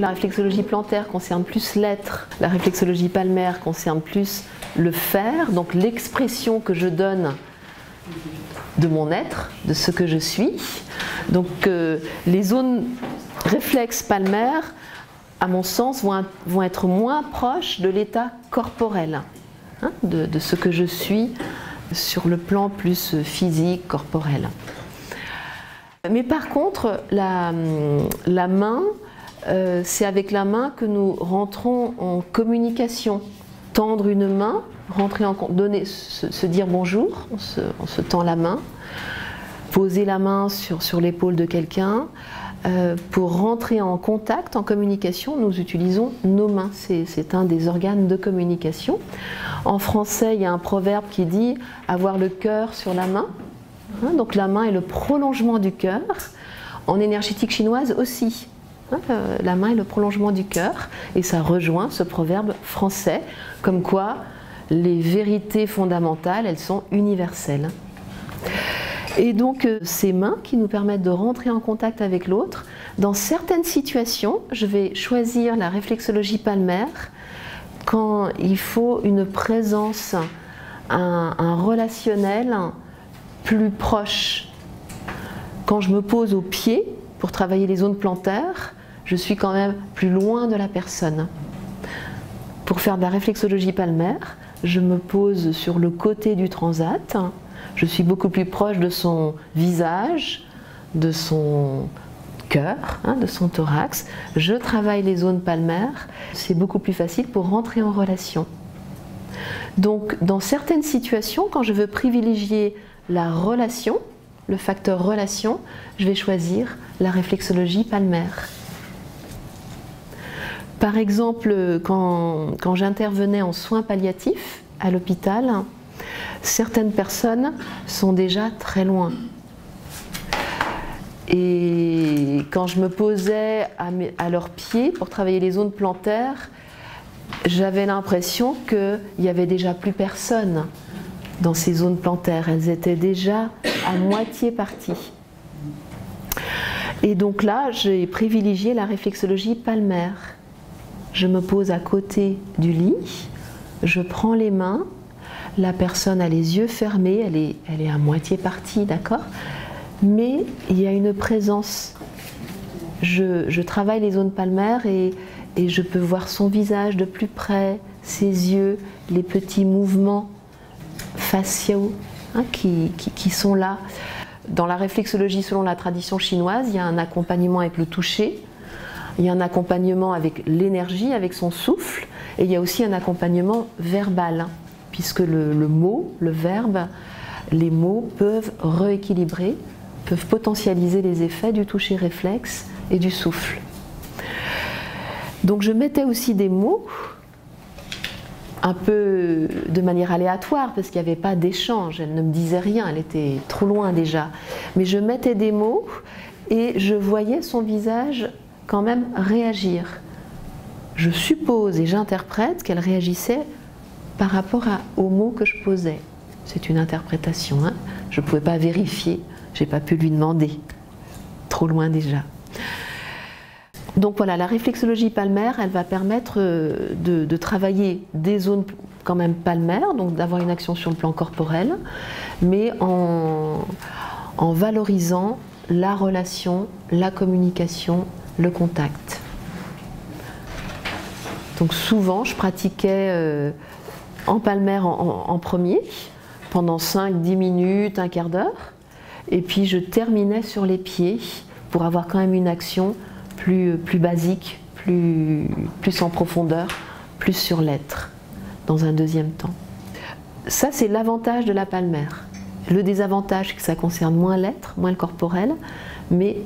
La réflexologie plantaire concerne plus l'être, la réflexologie palmaire concerne plus le faire, donc l'expression que je donne de mon être, de ce que je suis. Donc les zones réflexes palmaires, à mon sens, vont être moins proches de l'état corporel, hein, de ce que je suis sur le plan plus physique, corporel. Mais par contre, la main, c'est avec la main que nous rentrons en communication. Tendre une main, rentrer en donner, se dire bonjour, on se tend la main, poser la main sur l'épaule de quelqu'un. Pour rentrer en contact, en communication, nous utilisons nos mains. C'est un des organes de communication. En français, il y a un proverbe qui dit « avoir le cœur sur la main ». Donc la main est le prolongement du cœur. En énergétique chinoise aussi. La main est le prolongement du cœur. Et ça rejoint ce proverbe français, comme quoi les vérités fondamentales, elles sont universelles. Et donc ces mains qui nous permettent de rentrer en contact avec l'autre, dans certaines situations, je vais choisir la réflexologie palmaire quand il faut une présence, un relationnel plus proche. Quand je me pose au pied pour travailler les zones plantaires, je suis quand même plus loin de la personne. Pour faire de la réflexologie palmaire, je me pose sur le côté du transat. Je suis beaucoup plus proche de son visage, de son cœur, de son thorax. Je travaille les zones palmaires. C'est beaucoup plus facile pour rentrer en relation. Donc, dans certaines situations, quand je veux privilégier la relation, le facteur relation, je vais choisir la réflexologie palmaire. Par exemple, quand j'intervenais en soins palliatifs à l'hôpital, certaines personnes sont déjà très loin. Et quand je me posais à leurs pieds pour travailler les zones plantaires, j'avais l'impression qu'il n'y avait déjà plus personne dans ces zones plantaires. Elles étaient déjà à moitié parties. Et donc là, j'ai privilégié la réflexologie palmaire. Je me pose à côté du lit, je prends les mains. La personne a les yeux fermés, elle est à moitié partie, d'accord? Mais il y a une présence. Je travaille les zones palmaires et je peux voir son visage de plus près, ses yeux, les petits mouvements faciaux qui sont là. Dans la réflexologie, selon la tradition chinoise, il y a un accompagnement avec le toucher, il y a un accompagnement avec l'énergie, avec son souffle, et il y a aussi un accompagnement verbal. Puisque le mot, le verbe, les mots peuvent rééquilibrer, peuvent potentialiser les effets du toucher réflexe et du souffle. Donc je mettais aussi des mots, un peu de manière aléatoire, parce qu'il n'y avait pas d'échange, elle ne me disait rien, elle était trop loin déjà. Mais je mettais des mots et je voyais son visage quand même réagir. Je suppose et j'interprète qu'elle réagissait par rapport aux mots que je posais. C'est une interprétation, je ne pouvais pas vérifier, je n'ai pas pu lui demander, trop loin déjà. Donc voilà, la réflexologie palmaire, elle va permettre de travailler des zones quand même palmaires, donc d'avoir une action sur le plan corporel, mais en valorisant la relation, la communication, le contact. Donc souvent, je pratiquais en palmaire en premier, pendant 5-10 minutes, un quart d'heure, et puis je terminais sur les pieds pour avoir quand même une action plus basique, plus en profondeur, plus sur l'être, dans un deuxième temps. Ça, c'est l'avantage de la palmaire. Le désavantage, c'est que ça concerne moins l'être, moins le corporel, mais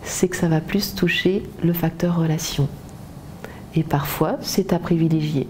c'est que ça va plus toucher le facteur relation. Et parfois, c'est à privilégier.